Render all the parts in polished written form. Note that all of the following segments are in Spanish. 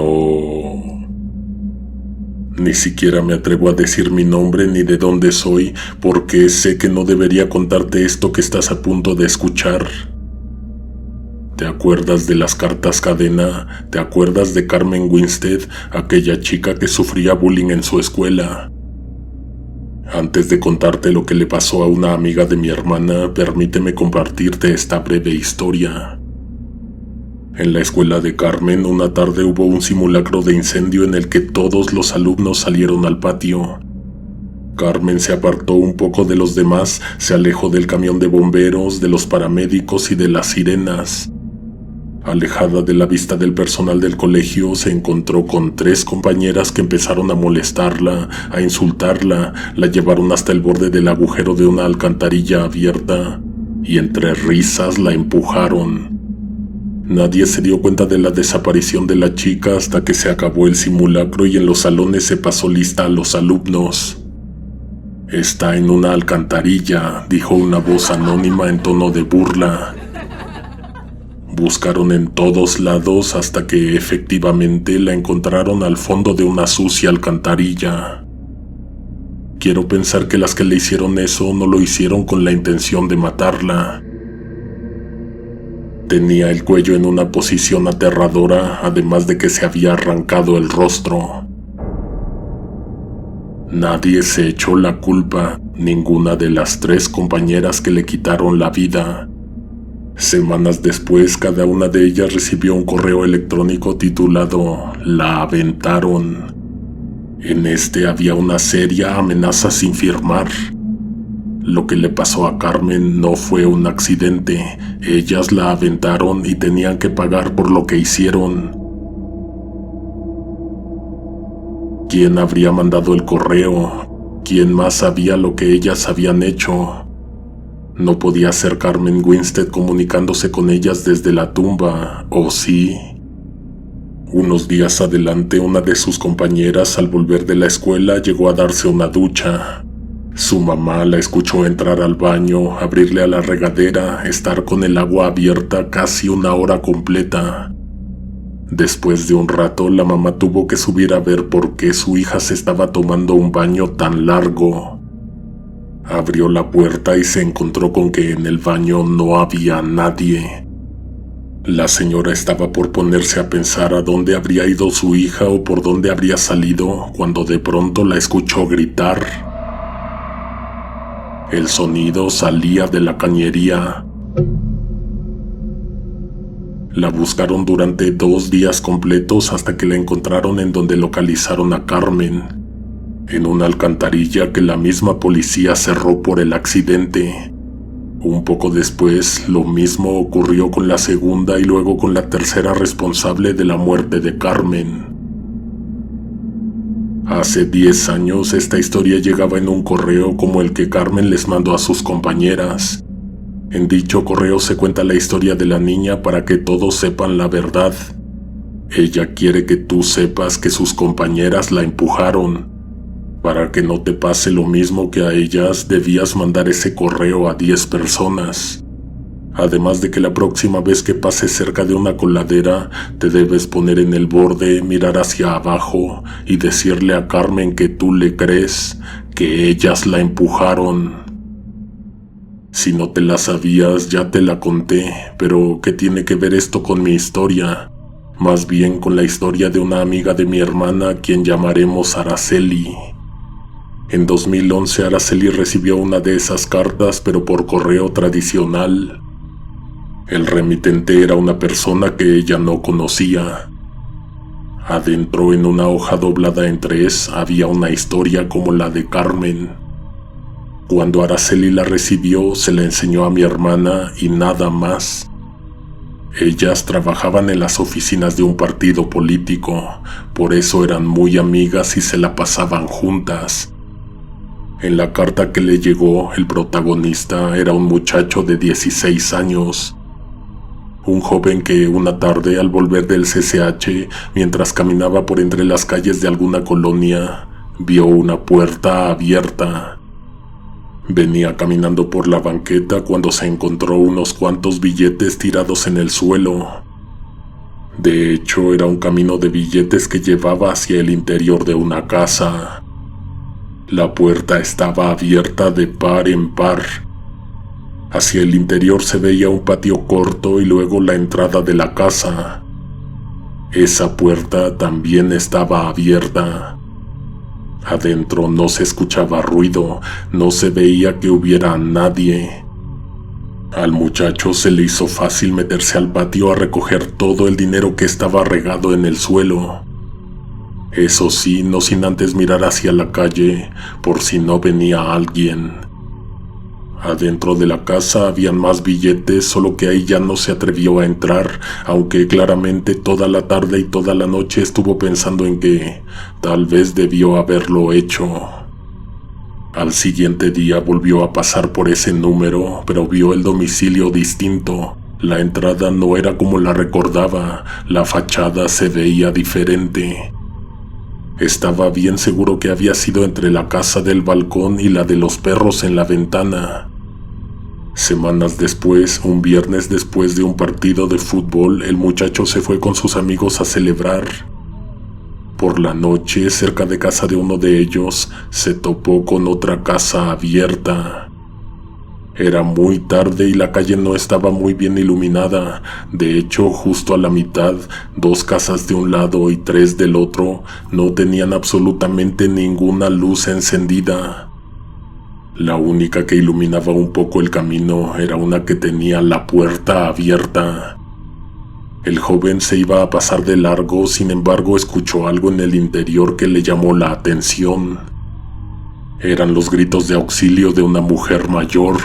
No. Ni siquiera me atrevo a decir mi nombre ni de dónde soy, porque sé que no debería contarte esto que estás a punto de escuchar. ¿Te acuerdas de las cartas cadena? ¿Te acuerdas de Carmen Winstead, aquella chica que sufría bullying en su escuela? Antes de contarte lo que le pasó a una amiga de mi hermana, permíteme compartirte esta breve historia. En la escuela de Carmen, una tarde hubo un simulacro de incendio en el que todos los alumnos salieron al patio. Carmen se apartó un poco de los demás, se alejó del camión de bomberos, de los paramédicos y de las sirenas. Alejada de la vista del personal del colegio, se encontró con 3 compañeras que empezaron a molestarla, a insultarla, la llevaron hasta el borde del agujero de una alcantarilla abierta y entre risas la empujaron. Nadie se dio cuenta de la desaparición de la chica hasta que se acabó el simulacro y en los salones se pasó lista a los alumnos. «Está en una alcantarilla», dijo una voz anónima en tono de burla. Buscaron en todos lados hasta que efectivamente la encontraron al fondo de una sucia alcantarilla. Quiero pensar que las que le hicieron eso no lo hicieron con la intención de matarla. Tenía el cuello en una posición aterradora, además de que se había arrancado el rostro. Nadie se echó la culpa, ninguna de las 3 compañeras que le quitaron la vida. Semanas después, cada una de ellas recibió un correo electrónico titulado «La aventaron». En este había una seria amenaza sin firmar. Lo que le pasó a Carmen no fue un accidente. Ellas la aventaron y tenían que pagar por lo que hicieron. ¿Quién habría mandado el correo? ¿Quién más sabía lo que ellas habían hecho? No podía ser Carmen Winstead comunicándose con ellas desde la tumba, ¿o sí? Unos días adelante, una de sus compañeras, al volver de la escuela, llegó a darse una ducha. Su mamá la escuchó entrar al baño, abrirle a la regadera, estar con el agua abierta casi 1 hora completa. Después de un rato, la mamá tuvo que subir a ver por qué su hija se estaba tomando un baño tan largo. Abrió la puerta y se encontró con que en el baño no había nadie. La señora estaba por ponerse a pensar a dónde habría ido su hija o por dónde habría salido, cuando de pronto la escuchó gritar. El sonido salía de la cañería. La buscaron durante 2 días completos hasta que la encontraron en donde localizaron a Carmen, en una alcantarilla que la misma policía cerró por el accidente. Un poco después, lo mismo ocurrió con la segunda y luego con la tercera responsable de la muerte de Carmen. Hace 10 años esta historia llegaba en un correo como el que Carmen les mandó a sus compañeras. En dicho correo se cuenta la historia de la niña para que todos sepan la verdad. Ella quiere que tú sepas que sus compañeras la empujaron. Para que no te pase lo mismo que a ellas, debías mandar ese correo a 10 personas. Además de que la próxima vez que pases cerca de una coladera, te debes poner en el borde, mirar hacia abajo y decirle a Carmen que tú le crees, que ellas la empujaron. Si no te la sabías, ya te la conté, pero ¿qué tiene que ver esto con mi historia? Más bien con la historia de una amiga de mi hermana, a quien llamaremos Araceli. En 2011 Araceli recibió una de esas cartas, pero por correo tradicional. El remitente era una persona que ella no conocía. Adentro, en una hoja doblada en 3, había una historia como la de Carmen. Cuando Araceli la recibió, se la enseñó a mi hermana y nada más. Ellas trabajaban en las oficinas de un partido político, por eso eran muy amigas y se la pasaban juntas. En la carta que le llegó, el protagonista era un muchacho de 16 años. Un joven que una tarde, al volver del CCH, mientras caminaba por entre las calles de alguna colonia, vio una puerta abierta. Venía caminando por la banqueta cuando se encontró unos cuantos billetes tirados en el suelo. De hecho, era un camino de billetes que llevaba hacia el interior de una casa. La puerta estaba abierta de par en par. Hacia el interior se veía un patio corto y luego la entrada de la casa. Esa puerta también estaba abierta. Adentro no se escuchaba ruido, no se veía que hubiera nadie. Al muchacho se le hizo fácil meterse al patio a recoger todo el dinero que estaba regado en el suelo. Eso sí, no sin antes mirar hacia la calle, por si no venía alguien. Adentro de la casa habían más billetes, solo que ahí ya no se atrevió a entrar, aunque claramente toda la tarde y toda la noche estuvo pensando en que tal vez debió haberlo hecho. Al siguiente día volvió a pasar por ese número, pero vio el domicilio distinto. La entrada no era como la recordaba, la fachada se veía diferente. Estaba bien seguro que había sido entre la casa del balcón y la de los perros en la ventana. Semanas después, un viernes después de un partido de fútbol, el muchacho se fue con sus amigos a celebrar. Por la noche, cerca de casa de uno de ellos, se topó con otra casa abierta. Era muy tarde y la calle no estaba muy bien iluminada. De hecho, justo a la mitad, 2 casas de un lado y 3 del otro, no tenían absolutamente ninguna luz encendida. La única que iluminaba un poco el camino era una que tenía la puerta abierta. El joven se iba a pasar de largo, sin embargo escuchó algo en el interior que le llamó la atención. Eran los gritos de auxilio de una mujer mayor.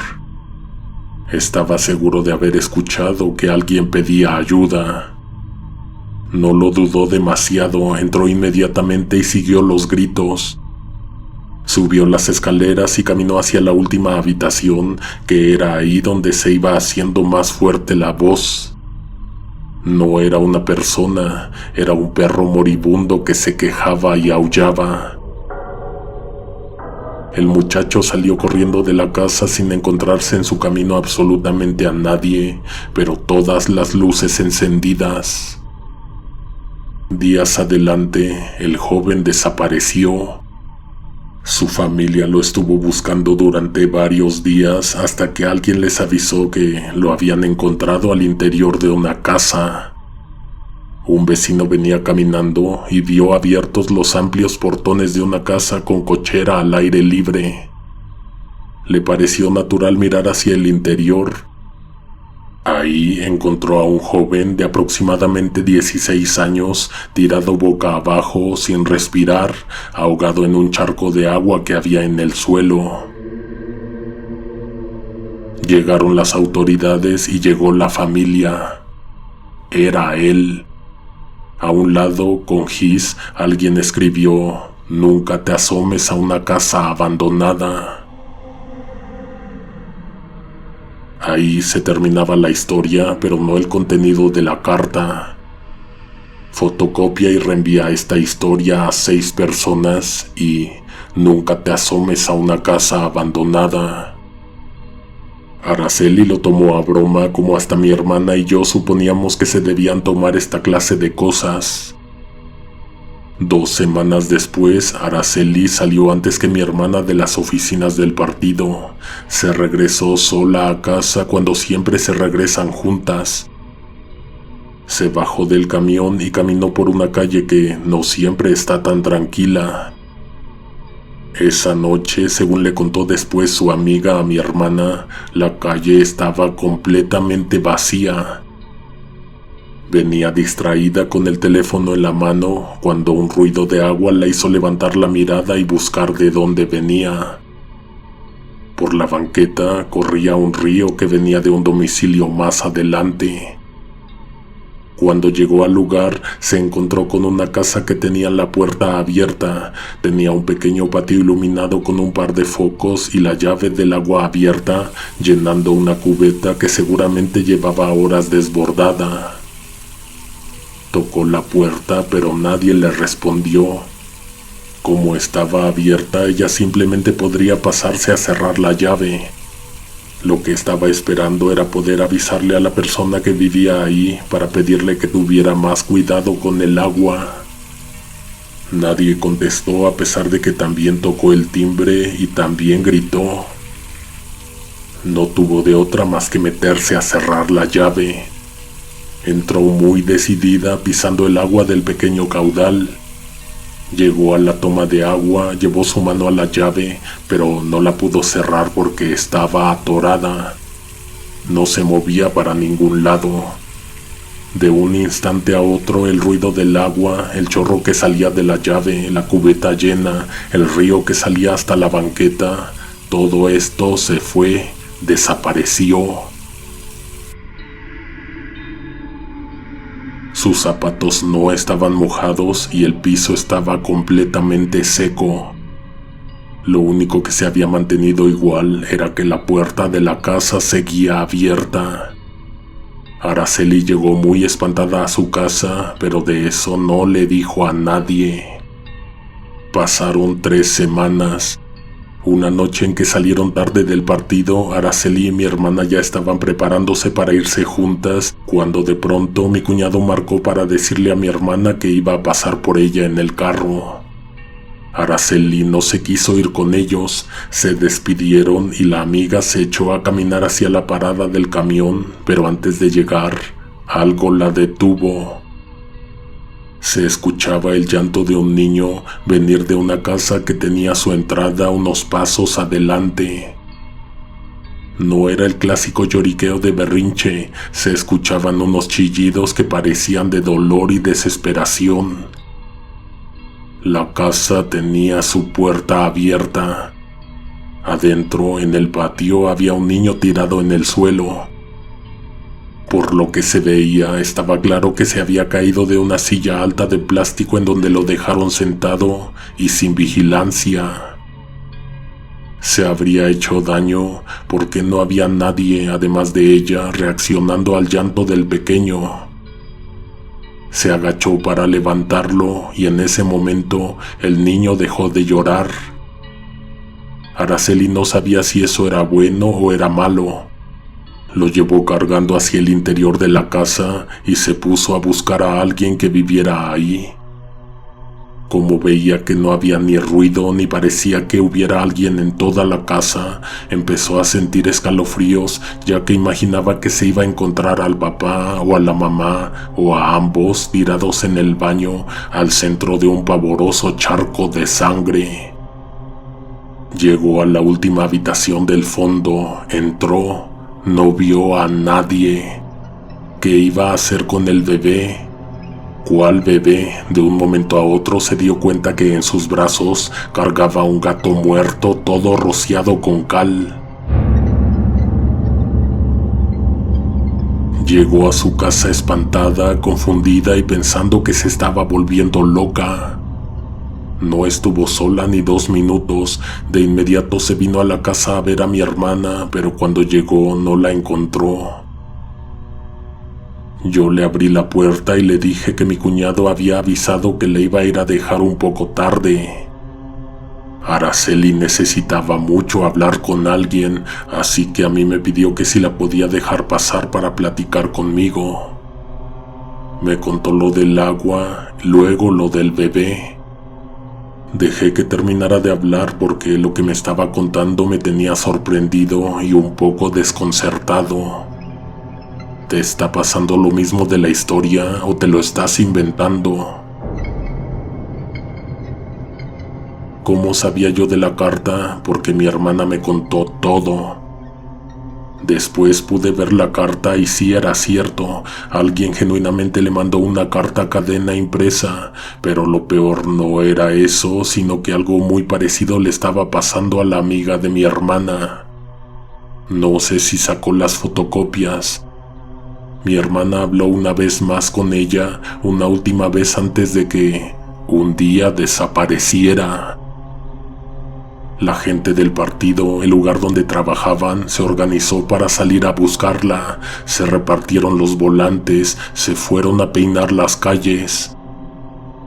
Estaba seguro de haber escuchado que alguien pedía ayuda. No lo dudó demasiado, entró inmediatamente y siguió los gritos. Subió las escaleras y caminó hacia la última habitación, que era ahí donde se iba haciendo más fuerte la voz. No era una persona, era un perro moribundo que se quejaba y aullaba. El muchacho salió corriendo de la casa sin encontrarse en su camino absolutamente a nadie, pero todas las luces encendidas. Días adelante, el joven desapareció. Su familia lo estuvo buscando durante varios días hasta que alguien les avisó que lo habían encontrado al interior de una casa. Un vecino venía caminando y vio abiertos los amplios portones de una casa con cochera al aire libre. Le pareció natural mirar hacia el interior. Ahí encontró a un joven de aproximadamente 16 años, tirado boca abajo, sin respirar, ahogado en un charco de agua que había en el suelo. Llegaron las autoridades y llegó la familia. Era él. A un lado, con gis, alguien escribió: "Nunca te asomes a una casa abandonada". Ahí se terminaba la historia, pero no el contenido de la carta. Fotocopia y reenvía esta historia a 6 personas y nunca te asomes a una casa abandonada. Araceli lo tomó a broma, como hasta mi hermana y yo suponíamos que se debían tomar esta clase de cosas. 2 semanas después, Araceli salió antes que mi hermana de las oficinas del partido. Se regresó sola a casa cuando siempre se regresan juntas. Se bajó del camión y caminó por una calle que no siempre está tan tranquila. Esa noche, según le contó después su amiga a mi hermana, la calle estaba completamente vacía. Venía distraída con el teléfono en la mano cuando un ruido de agua la hizo levantar la mirada y buscar de dónde venía. Por la banqueta corría un río que venía de un domicilio más adelante. Cuando llegó al lugar, se encontró con una casa que tenía la puerta abierta, tenía un pequeño patio iluminado con un par de focos y la llave del agua abierta, llenando una cubeta que seguramente llevaba horas desbordada. Tocó la puerta, pero nadie le respondió. Como estaba abierta, ella simplemente podría pasarse a cerrar la llave. Lo que estaba esperando era poder avisarle a la persona que vivía ahí para pedirle que tuviera más cuidado con el agua. Nadie contestó, a pesar de que también tocó el timbre y también gritó. No tuvo de otra más que meterse a cerrar la llave. Entró muy decidida, pisando el agua del pequeño caudal. Llegó a la toma de agua, llevó su mano a la llave, pero no la pudo cerrar porque estaba atorada. No se movía para ningún lado. De un instante a otro, el ruido del agua, el chorro que salía de la llave, la cubeta llena, el río que salía hasta la banqueta, todo esto se fue, desapareció. Sus zapatos no estaban mojados y el piso estaba completamente seco. Lo único que se había mantenido igual era que la puerta de la casa seguía abierta. Araceli llegó muy espantada a su casa, pero de eso no le dijo a nadie. Pasaron 3 semanas. Una noche en que salieron tarde del partido, Araceli y mi hermana ya estaban preparándose para irse juntas, cuando de pronto mi cuñado marcó para decirle a mi hermana que iba a pasar por ella en el carro. Araceli no se quiso ir con ellos, se despidieron y la amiga se echó a caminar hacia la parada del camión, pero antes de llegar, algo la detuvo. Se escuchaba el llanto de un niño venir de una casa que tenía su entrada unos pasos adelante. No era el clásico lloriqueo de berrinche, se escuchaban unos chillidos que parecían de dolor y desesperación. La casa tenía su puerta abierta. Adentro, en el patio, había un niño tirado en el suelo. Por lo que se veía, estaba claro que se había caído de una silla alta de plástico en donde lo dejaron sentado y sin vigilancia. Se habría hecho daño porque no había nadie, además de ella, reaccionando al llanto del pequeño. Se agachó para levantarlo y en ese momento el niño dejó de llorar. Araceli no sabía si eso era bueno o era malo. Lo llevó cargando hacia el interior de la casa y se puso a buscar a alguien que viviera ahí. Como veía que no había ni ruido ni parecía que hubiera alguien en toda la casa, empezó a sentir escalofríos, ya que imaginaba que se iba a encontrar al papá o a la mamá o a ambos tirados en el baño al centro de un pavoroso charco de sangre. Llegó a la última habitación del fondo, entró, no vio a nadie. ¿Qué iba a hacer con el bebé? ¿Cuál bebé? De un momento a otro se dio cuenta que en sus brazos cargaba un gato muerto, todo rociado con cal. Llegó a su casa espantada, confundida y pensando que se estaba volviendo loca. No estuvo sola ni 2 minutos, de inmediato se vino a la casa a ver a mi hermana, pero cuando llegó no la encontró. Yo le abrí la puerta y le dije que mi cuñado había avisado que le iba a ir a dejar un poco tarde. Araceli necesitaba mucho hablar con alguien, así que a mí me pidió que si la podía dejar pasar para platicar conmigo. Me contó lo del agua, luego lo del bebé. Dejé que terminara de hablar porque lo que me estaba contando me tenía sorprendido y un poco desconcertado. ¿Te está pasando lo mismo de la historia o te lo estás inventando? ¿Cómo sabía yo de la carta? Porque mi hermana me contó todo. Después pude ver la carta y sí era cierto, alguien genuinamente le mandó una carta cadena impresa, pero lo peor no era eso, sino que algo muy parecido le estaba pasando a la amiga de mi hermana. No sé si sacó las fotocopias. Mi hermana habló una vez más con ella, una última vez antes de que un día desapareciera. La gente del partido, el lugar donde trabajaban, se organizó para salir a buscarla, se repartieron los volantes, se fueron a peinar las calles.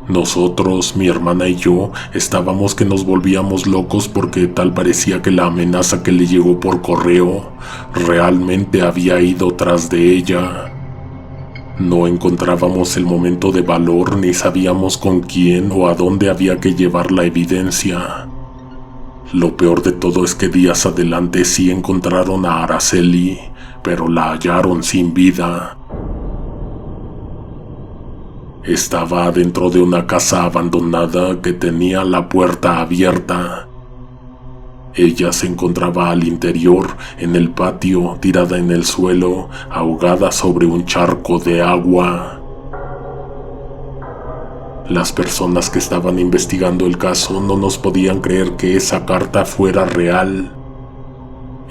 Nosotros, mi hermana y yo, estábamos que nos volvíamos locos porque tal parecía que la amenaza que le llegó por correo realmente había ido tras de ella. No encontrábamos el momento de valor ni sabíamos con quién o a dónde había que llevar la evidencia. Lo peor de todo es que días adelante sí encontraron a Araceli, pero la hallaron sin vida. Estaba dentro de una casa abandonada que tenía la puerta abierta. Ella se encontraba al interior, en el patio, tirada en el suelo, ahogada sobre un charco de agua. Las personas que estaban investigando el caso no nos podían creer que esa carta fuera real.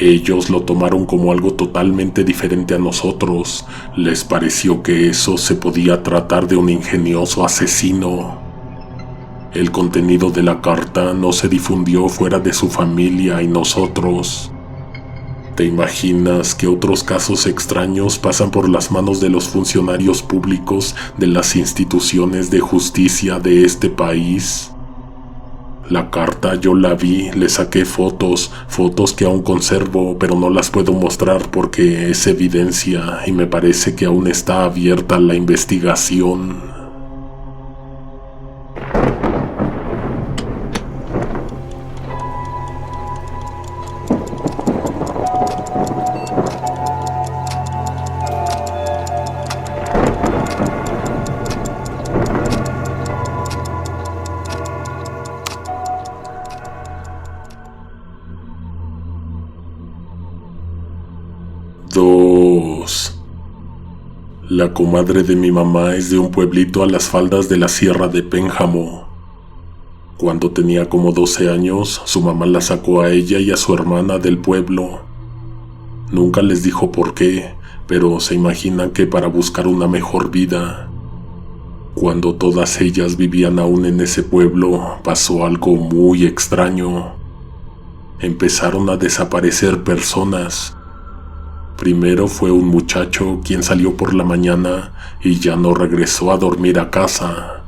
Ellos lo tomaron como algo totalmente diferente a nosotros. Les pareció que eso se podía tratar de un ingenioso asesino. El contenido de la carta no se difundió fuera de su familia y nosotros. ¿Te imaginas que otros casos extraños pasan por las manos de los funcionarios públicos de las instituciones de justicia de este país? La carta yo la vi, le saqué fotos que aún conservo, pero no las puedo mostrar porque es evidencia y me parece que aún está abierta la investigación. La comadre de mi mamá es de un pueblito a las faldas de la Sierra de Pénjamo. Cuando tenía como 12 años, su mamá la sacó a ella y a su hermana del pueblo. Nunca les dijo por qué, pero se imaginan que para buscar una mejor vida. Cuando todas ellas vivían aún en ese pueblo, pasó algo muy extraño. Empezaron a desaparecer personas. Primero fue un muchacho quien salió por la mañana y ya no regresó a dormir a casa.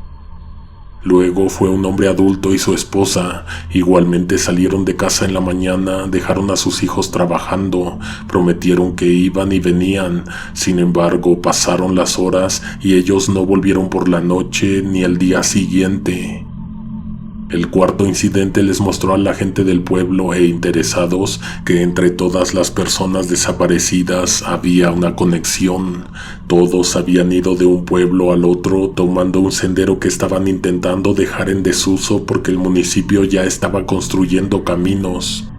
Luego fue un hombre adulto y su esposa, igualmente salieron de casa en la mañana, dejaron a sus hijos trabajando, prometieron que iban y venían, sin embargo pasaron las horas y ellos no volvieron por la noche ni el día siguiente. El cuarto incidente les mostró a la gente del pueblo e interesados que entre todas las personas desaparecidas había una conexión. Todos habían ido de un pueblo al otro tomando un sendero que estaban intentando dejar en desuso porque el municipio ya estaba construyendo caminos.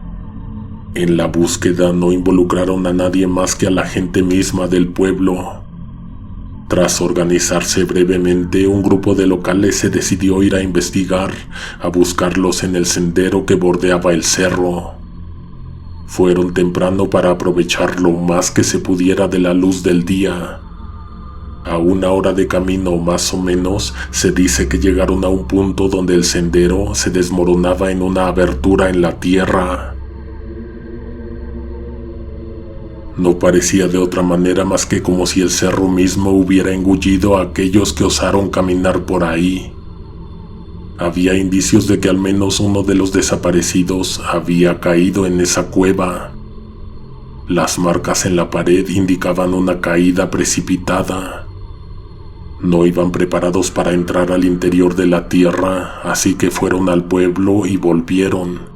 En la búsqueda no involucraron a nadie más que a la gente misma del pueblo. Tras organizarse brevemente, un grupo de locales se decidió ir a investigar, a buscarlos en el sendero que bordeaba el cerro. Fueron temprano para aprovechar lo más que se pudiera de la luz del día. A 1 hora de camino más o menos, se dice que llegaron a un punto donde el sendero se desmoronaba en una abertura en la tierra. No parecía de otra manera más que como si el cerro mismo hubiera engullido a aquellos que osaron caminar por ahí. Había indicios de que al menos uno de los desaparecidos había caído en esa cueva. Las marcas en la pared indicaban una caída precipitada. No iban preparados para entrar al interior de la tierra, así que fueron al pueblo y volvieron.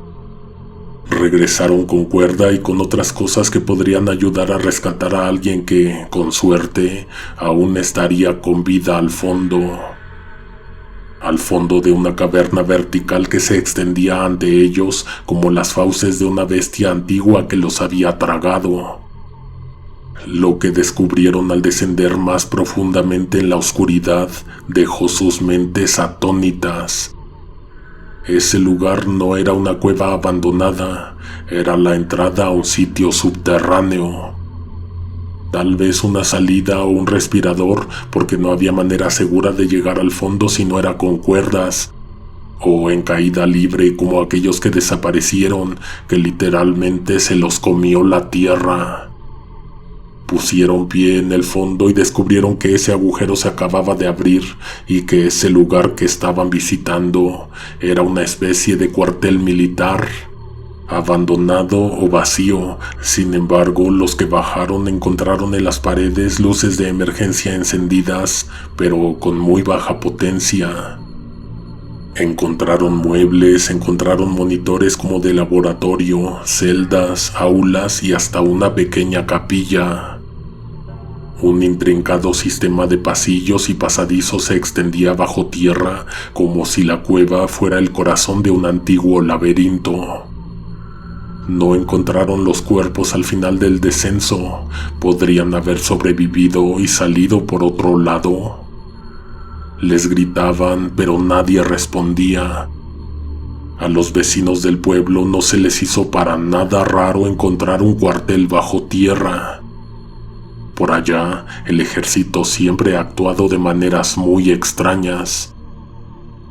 Regresaron con cuerda y con otras cosas que podrían ayudar a rescatar a alguien que, con suerte, aún estaría con vida al fondo de una caverna vertical que se extendía ante ellos como las fauces de una bestia antigua que los había tragado. Lo que descubrieron al descender más profundamente en la oscuridad dejó sus mentes atónitas. Ese lugar no era una cueva abandonada, era la entrada a un sitio subterráneo. Tal vez una salida o un respirador, porque no había manera segura de llegar al fondo si no era con cuerdas, o en caída libre como aquellos que desaparecieron, que literalmente se los comió la tierra. Pusieron pie en el fondo y descubrieron que ese agujero se acababa de abrir y que ese lugar que estaban visitando era una especie de cuartel militar, abandonado o vacío. Sin embargo, los que bajaron encontraron en las paredes luces de emergencia encendidas, pero con muy baja potencia. Encontraron muebles, encontraron monitores como de laboratorio, celdas, aulas y hasta una pequeña capilla. Un intrincado sistema de pasillos y pasadizos se extendía bajo tierra, como si la cueva fuera el corazón de un antiguo laberinto. No encontraron los cuerpos al final del descenso. Podrían haber sobrevivido y salido por otro lado. Les gritaban, pero nadie respondía. A los vecinos del pueblo no se les hizo para nada raro encontrar un cuartel bajo tierra. Por allá, el ejército siempre ha actuado de maneras muy extrañas.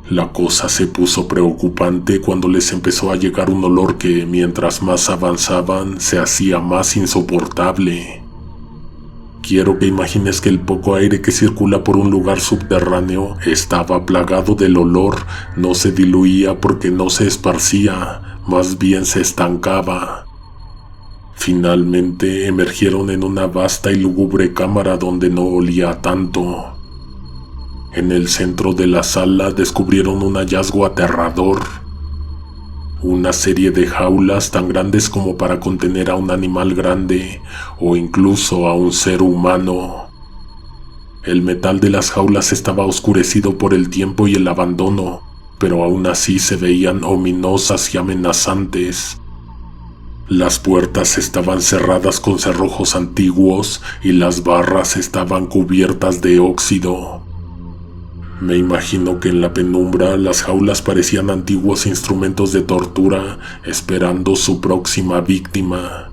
La cosa se puso preocupante cuando les empezó a llegar un olor que, mientras más avanzaban, se hacía más insoportable. Quiero que imagines que el poco aire que circula por un lugar subterráneo estaba plagado del olor. No se diluía porque no se esparcía, más bien se estancaba. Finalmente emergieron en una vasta y lúgubre cámara donde no olía tanto. En el centro de la sala descubrieron un hallazgo aterrador. Una serie de jaulas tan grandes como para contener a un animal grande o incluso a un ser humano. El metal de las jaulas estaba oscurecido por el tiempo y el abandono, pero aún así se veían ominosas y amenazantes. Las puertas estaban cerradas con cerrojos antiguos y las barras estaban cubiertas de óxido. Me imagino que en la penumbra las jaulas parecían antiguos instrumentos de tortura esperando su próxima víctima.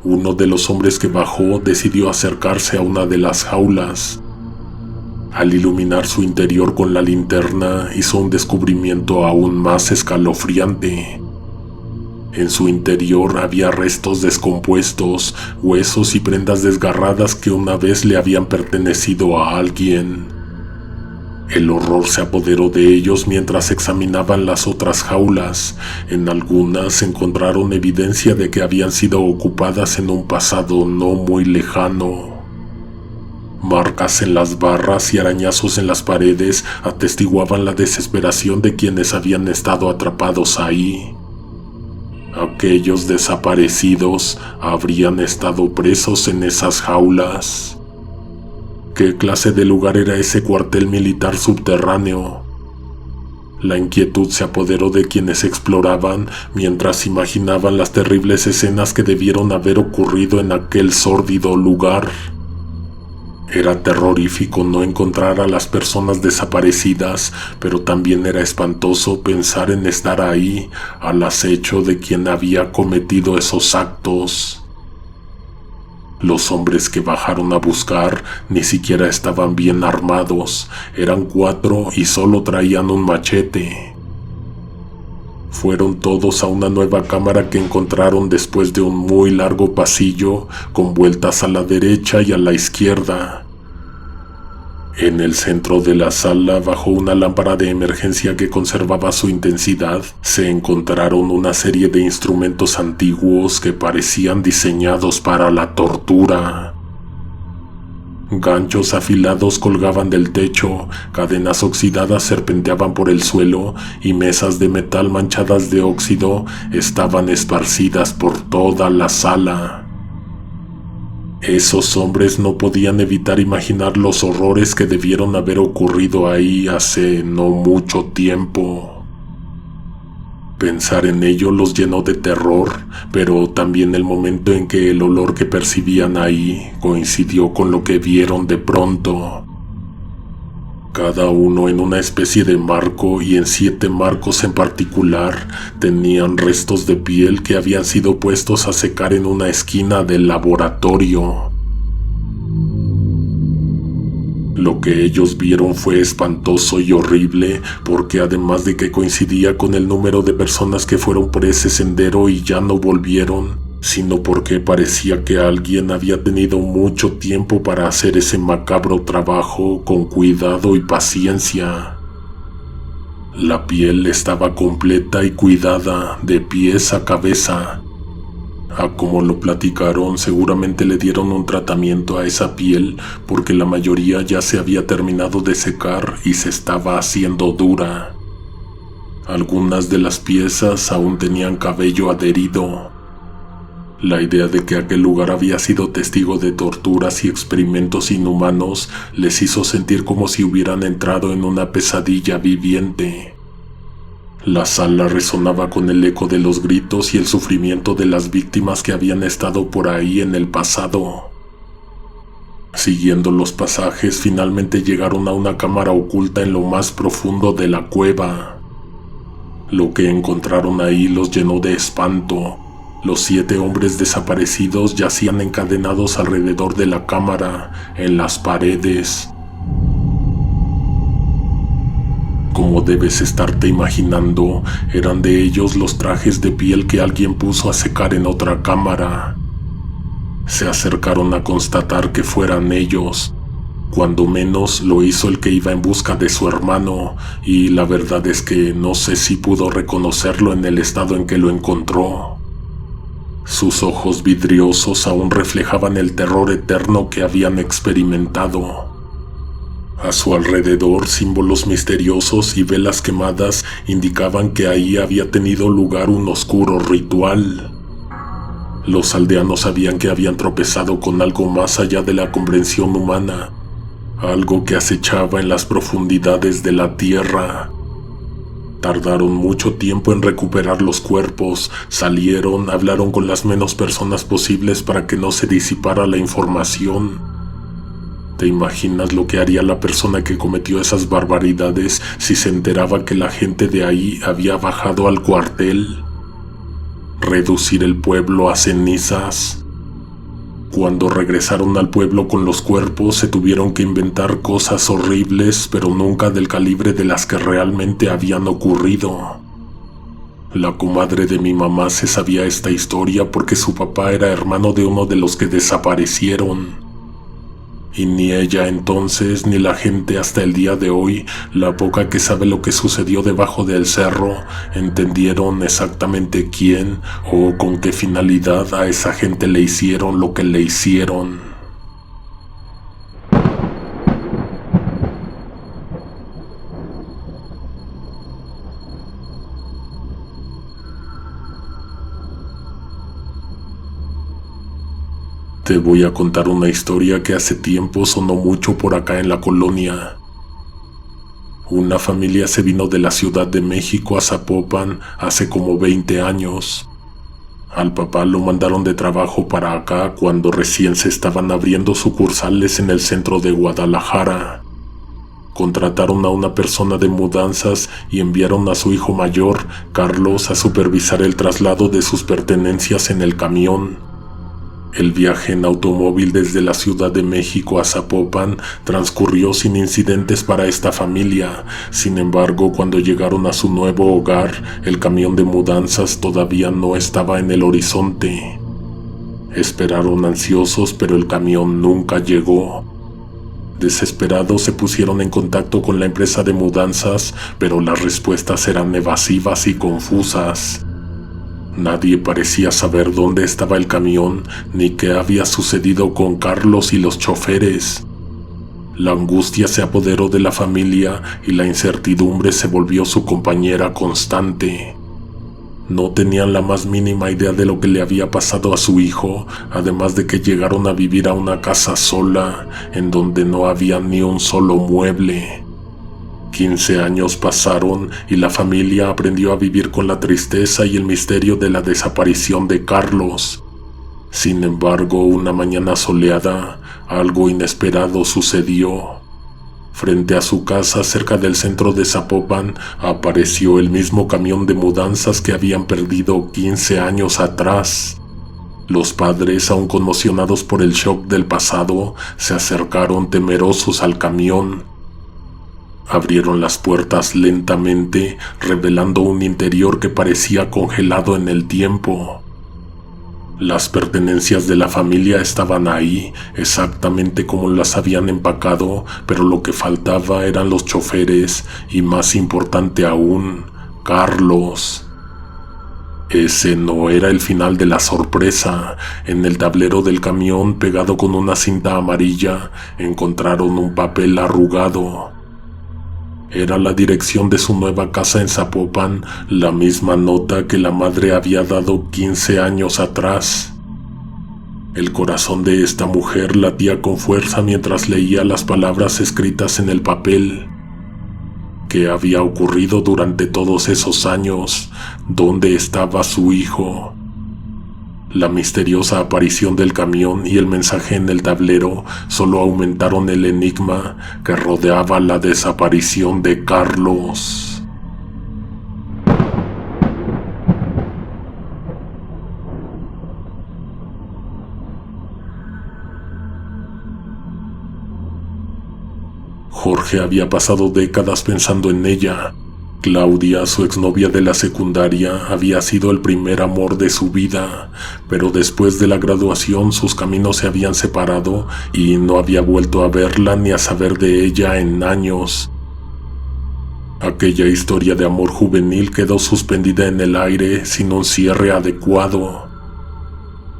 Uno de los hombres que bajó decidió acercarse a una de las jaulas. Al iluminar su interior con la linterna hizo un descubrimiento aún más escalofriante. En su interior había restos descompuestos, huesos y prendas desgarradas que una vez le habían pertenecido a alguien. El horror se apoderó de ellos mientras examinaban las otras jaulas. En algunas encontraron evidencia de que habían sido ocupadas en un pasado no muy lejano. Marcas en las barras y arañazos en las paredes atestiguaban la desesperación de quienes habían estado atrapados ahí. Aquellos desaparecidos habrían estado presos en esas jaulas. ¿Qué clase de lugar era ese cuartel militar subterráneo? La inquietud se apoderó de quienes exploraban mientras imaginaban las terribles escenas que debieron haber ocurrido en aquel sórdido lugar. Era terrorífico no encontrar a las personas desaparecidas, pero también era espantoso pensar en estar ahí, al acecho de quien había cometido esos actos. Los hombres que bajaron a buscar ni siquiera estaban bien armados, eran 4 y solo traían un machete. Fueron todos a una nueva cámara que encontraron después de un muy largo pasillo con vueltas a la derecha y a la izquierda. En el centro de la sala, bajo una lámpara de emergencia que conservaba su intensidad, se encontraron una serie de instrumentos antiguos que parecían diseñados para la tortura. Ganchos afilados colgaban del techo, cadenas oxidadas serpenteaban por el suelo y mesas de metal manchadas de óxido estaban esparcidas por toda la sala. Esos hombres no podían evitar imaginar los horrores que debieron haber ocurrido ahí hace no mucho tiempo. Pensar en ello los llenó de terror, pero también el momento en que el olor que percibían ahí coincidió con lo que vieron de pronto. Cada uno en una especie de marco y en 7 marcos en particular tenían restos de piel que habían sido puestos a secar en una esquina del laboratorio. Lo que ellos vieron fue espantoso y horrible porque además de que coincidía con el número de personas que fueron por ese sendero y ya no volvieron, sino porque parecía que alguien había tenido mucho tiempo para hacer ese macabro trabajo con cuidado y paciencia. La piel estaba completa y cuidada de pies a cabeza. A como lo platicaron, seguramente le dieron un tratamiento a esa piel porque la mayoría ya se había terminado de secar y se estaba haciendo dura. Algunas de las piezas aún tenían cabello adherido. La idea de que aquel lugar había sido testigo de torturas y experimentos inhumanos les hizo sentir como si hubieran entrado en una pesadilla viviente. La sala resonaba con el eco de los gritos y el sufrimiento de las víctimas que habían estado por ahí en el pasado. Siguiendo los pasajes, finalmente llegaron a una cámara oculta en lo más profundo de la cueva. Lo que encontraron ahí los llenó de espanto. Los 7 hombres desaparecidos yacían encadenados alrededor de la cámara, en las paredes. Como debes estarte imaginando, eran de ellos los trajes de piel que alguien puso a secar en otra cámara. Se acercaron a constatar que fueran ellos. Cuando menos lo hizo el que iba en busca de su hermano, y la verdad es que no sé si pudo reconocerlo en el estado en que lo encontró. Sus ojos vidriosos aún reflejaban el terror eterno que habían experimentado. A su alrededor, símbolos misteriosos y velas quemadas indicaban que ahí había tenido lugar un oscuro ritual. Los aldeanos sabían que habían tropezado con algo más allá de la comprensión humana, algo que acechaba en las profundidades de la tierra. Tardaron mucho tiempo en recuperar los cuerpos, salieron, hablaron con las menos personas posibles para que no se disipara la información. ¿Te imaginas lo que haría la persona que cometió esas barbaridades si se enteraba que la gente de ahí había bajado al cuartel? ¿Reducir el pueblo a cenizas? Cuando regresaron al pueblo con los cuerpos, se tuvieron que inventar cosas horribles, pero nunca del calibre de las que realmente habían ocurrido. La comadre de mi mamá se sabía esta historia porque su papá era hermano de uno de los que desaparecieron. Y ni ella entonces ni la gente hasta el día de hoy, la poca que sabe lo que sucedió debajo del cerro, entendieron exactamente quién o con qué finalidad a esa gente le hicieron lo que le hicieron. Te voy a contar una historia que hace tiempo sonó mucho por acá en la colonia. Una familia se vino de la Ciudad de México a Zapopan hace como 20 años. Al papá lo mandaron de trabajo para acá cuando recién se estaban abriendo sucursales en el centro de Guadalajara. Contrataron a una persona de mudanzas y enviaron a su hijo mayor, Carlos, a supervisar el traslado de sus pertenencias en el camión. El viaje en automóvil desde la Ciudad de México a Zapopan transcurrió sin incidentes para esta familia. Sin embargo, cuando llegaron a su nuevo hogar, el camión de mudanzas todavía no estaba en el horizonte. Esperaron ansiosos, pero el camión nunca llegó. Desesperados se pusieron en contacto con la empresa de mudanzas, pero las respuestas eran evasivas y confusas. Nadie parecía saber dónde estaba el camión, ni qué había sucedido con Carlos y los choferes. La angustia se apoderó de la familia y la incertidumbre se volvió su compañera constante. No tenían la más mínima idea de lo que le había pasado a su hijo, además de que llegaron a vivir a una casa sola, en donde no había ni un solo mueble. 15 años pasaron y la familia aprendió a vivir con la tristeza y el misterio de la desaparición de Carlos. Sin embargo, una mañana soleada, algo inesperado sucedió. Frente a su casa, cerca del centro de Zapopan, apareció el mismo camión de mudanzas que habían perdido 15 años atrás. Los padres, aún conmocionados por el shock del pasado, se acercaron temerosos al camión. Abrieron las puertas lentamente, revelando un interior que parecía congelado en el tiempo. Las pertenencias de la familia estaban ahí, exactamente como las habían empacado, pero lo que faltaba eran los choferes y, más importante aún, Carlos. Ese no era el final de la sorpresa. En el tablero del camión, pegado con una cinta amarilla, encontraron un papel arrugado. Era la dirección de su nueva casa en Zapopan, la misma nota que la madre había dado 15 años atrás. El corazón de esta mujer latía con fuerza mientras leía las palabras escritas en el papel. ¿Qué había ocurrido durante todos esos años? ¿Dónde estaba su hijo? La misteriosa aparición del camión y el mensaje en el tablero solo aumentaron el enigma que rodeaba la desaparición de Carlos. Jorge había pasado décadas pensando en ella. Claudia, su exnovia de la secundaria, había sido el primer amor de su vida, pero después de la graduación sus caminos se habían separado y no había vuelto a verla ni a saber de ella en años. Aquella historia de amor juvenil quedó suspendida en el aire sin un cierre adecuado.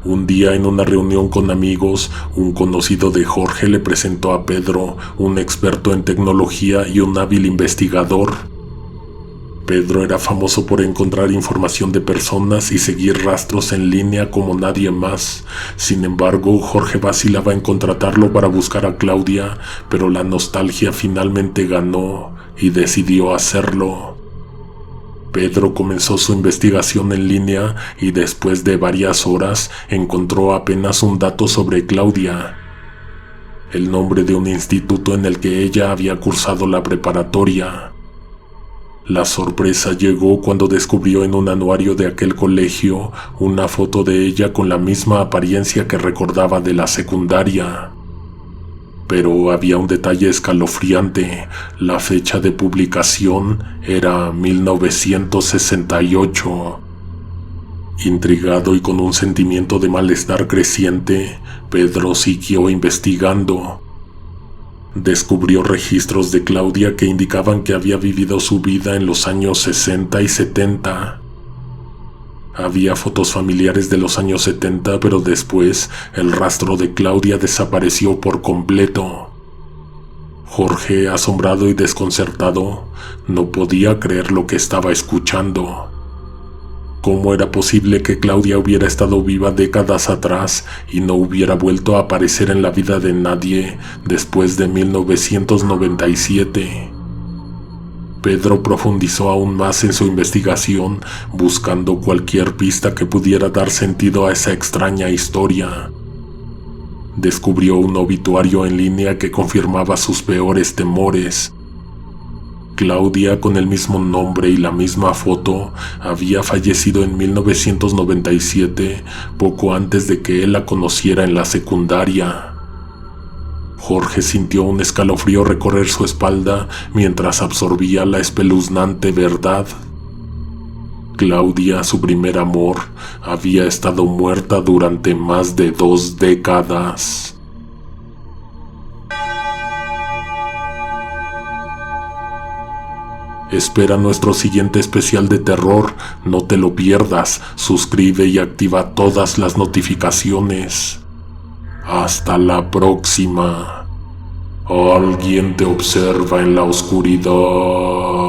Un día, en una reunión con amigos, un conocido de Jorge le presentó a Pedro, un experto en tecnología y un hábil investigador. Pedro era famoso por encontrar información de personas y seguir rastros en línea como nadie más. Sin embargo, Jorge vacilaba en contratarlo para buscar a Claudia, pero la nostalgia finalmente ganó y decidió hacerlo. Pedro comenzó su investigación en línea y después de varias horas encontró apenas un dato sobre Claudia: el nombre de un instituto en el que ella había cursado la preparatoria. La sorpresa llegó cuando descubrió en un anuario de aquel colegio una foto de ella con la misma apariencia que recordaba de la secundaria. Pero había un detalle escalofriante: la fecha de publicación era 1968. Intrigado y con un sentimiento de malestar creciente, Pedro siguió investigando. Descubrió registros de Claudia que indicaban que había vivido su vida en los años 60 y 70. Había fotos familiares de los años 70, pero después el rastro de Claudia desapareció por completo. Jorge, asombrado y desconcertado, no podía creer lo que estaba escuchando. ¿Cómo era posible que Claudia hubiera estado viva décadas atrás y no hubiera vuelto a aparecer en la vida de nadie después de 1997? Pedro profundizó aún más en su investigación, buscando cualquier pista que pudiera dar sentido a esa extraña historia. Descubrió un obituario en línea que confirmaba sus peores temores. Claudia, con el mismo nombre y la misma foto, había fallecido en 1997, poco antes de que él la conociera en la secundaria. Jorge sintió un escalofrío recorrer su espalda mientras absorbía la espeluznante verdad. Claudia, su primer amor, había estado muerta durante más de 2 décadas. Espera nuestro siguiente especial de terror, no te lo pierdas, suscribe y activa todas las notificaciones. Hasta la próxima. Alguien te observa en la oscuridad.